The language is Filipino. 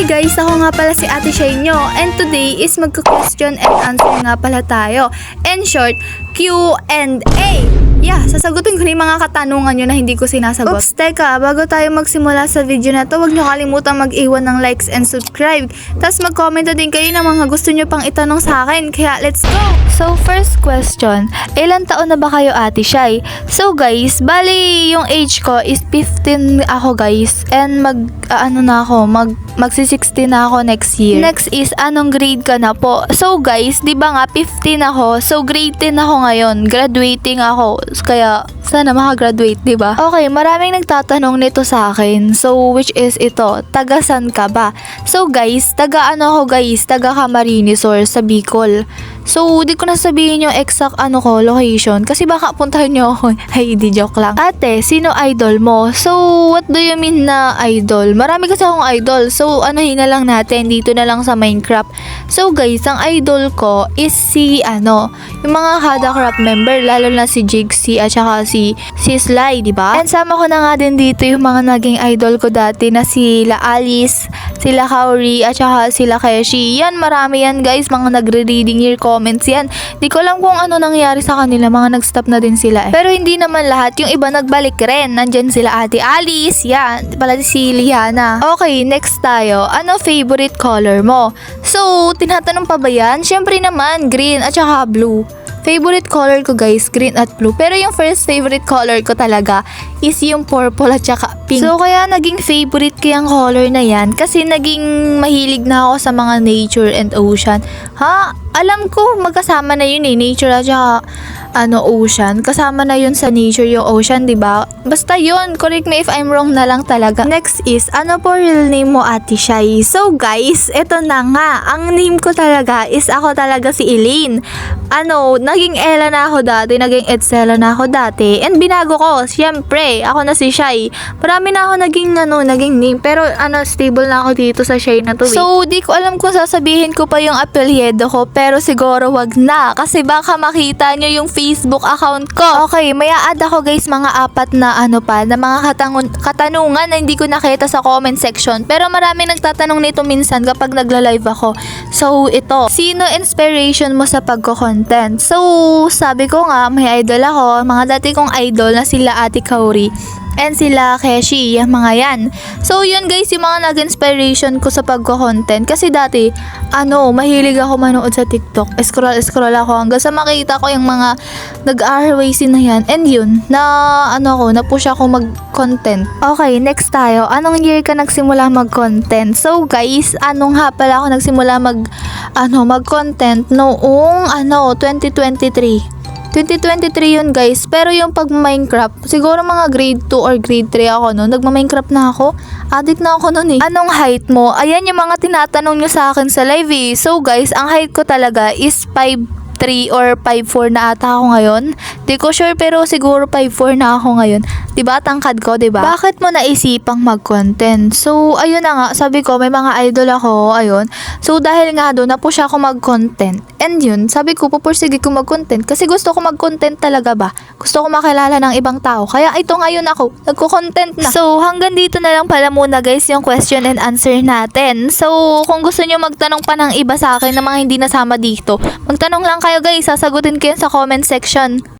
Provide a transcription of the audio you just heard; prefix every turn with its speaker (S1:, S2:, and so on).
S1: Hi guys! Ako nga pala si Ate Shay nyo, and today is magka-question and answer nga pala tayo. In short, Q&A! Yeah, sasagutin ko na yung mga katanungan nyo na hindi ko sinasagot. Oops, teka, bago tayo magsimula sa video na to, huwag nyo kalimutang mag-iwan ng likes and subscribe. Tapos mag-comment na din kayo ng mga gusto nyo pang itanong sa akin, kaya let's go! So, first question, ilan taon na ba kayo, Ate Shay? So guys, bali yung age ko is 15 ako guys, and magsi-16 na ako next year. Next is, anong grade ka na po? So guys, di ba nga 15 ako, so grade 10 ako ngayon, graduating ako. Kaya, sana makagraduate, di ba? Okay, maraming nagtatanong nito sa akin. So, which is ito, taga san ka ba? So, guys, taga Camarines Sur sa Bicol. So, di ko na sabihin yung exact location. Kasi baka puntahan nyo ako. Ay, di joke lang. Ate, sino idol mo? So, what do you mean na idol? Marami kasi akong idol. So, anahin na lang natin. Dito na lang sa Minecraft. So, guys, ang idol ko is yung mga Hadacraft member, lalo na si Jigsy at saka si Sly, di ba? And sama ko na nga din dito yung mga naging idol ko dati na sila Alice, sila Kaori, at saka sila Keshi. Yan, marami yan guys, mga nagre-reading year comments yan. Di ko alam kung ano nangyari sa kanila, mga nag-stop na din sila eh. Pero hindi naman lahat, yung iba nagbalik rin. Nandyan sila Ate Alice, yan, pala si Liana. Okay, next tayo. Ano favorite color mo? So, tinatanong pa ba yan? Syempre naman, green at saka blue. Favorite color ko guys, green at blue. Pero yung first favorite color ko talaga is yung purple at saka pink. So kaya naging favorite ko yung color na yan kasi naging mahilig na ako sa mga nature and ocean. Ha? Alam ko magkasama na yun eh, nature at saka ocean. Kasama na yun sa nature yung ocean, di ba? Basta yun, correct me if I'm wrong na lang talaga. Next is, ano po real name mo, Ate Shay? So guys, eto na nga. Ang name ko talaga is ako talaga si Elaine. Naging Ella na ako dati, naging Edsela na ako dati. And binago ko, syempre, ako na si Shay. Marami na ako naging name. Pero stable na ako dito sa Shay na to. So, di ko alam kung sasabihin ko pa yung apelyido ko. Pero siguro wag na. Kasi baka makita nyo yung Facebook account ko. Okay, may a-add ako guys mga apat na na mga katanungan na hindi ko nakita sa comment section. Pero marami nagtatanong nito minsan kapag nagla-live ako. So, ito. Sino inspiration mo sa pagko-content? So, sabi ko nga, may idol ako. Mga dati kong idol na sila Ate Kaori and sila Keshi, yung mga yan. So, yun guys, yung mga nag-inspiration ko sa pagko-content. Kasi dati, mahilig ako manood sa TikTok. Scroll ako hanggang sa makita ko yung mga nag-RYC na yan. And yun, na-push ako mag-content. Okay, next tayo. Anong year ka nagsimula mag-content? So, guys, nga pala ako nagsimula mag-content noong 2023. 2023 yun guys, pero yung pag Minecraft, siguro mga grade 2 or grade 3 ako no, nagma-Minecraft na ako, addict na ako nun eh. Anong height mo? Ayan yung mga tinatanong nyo sa akin sa live eh. So guys, ang height ko talaga is 5'3 or 5'4 na ata ako ngayon. Di ko sure pero siguro 5'4 na ako ngayon. Diba? Tangkad ko, diba? Bakit mo naisipang mag-content? So, ayun na nga. Sabi ko, may mga idol ako. Ayun. So, dahil nga doon, napush ako mag-content. And yun, sabi ko, pupursige ko mag-content. Kasi gusto ko mag-content talaga ba? Gusto ko makilala ng ibang tao. Kaya ito ngayon ako, nagko-content na. So, hanggang dito na lang pala muna guys yung question and answer natin. So, kung gusto nyo magtanong pa ng iba sa akin na mga hindi nasama dito, magtanong lang kayo guys. Sasagutin ko yan sa comment section.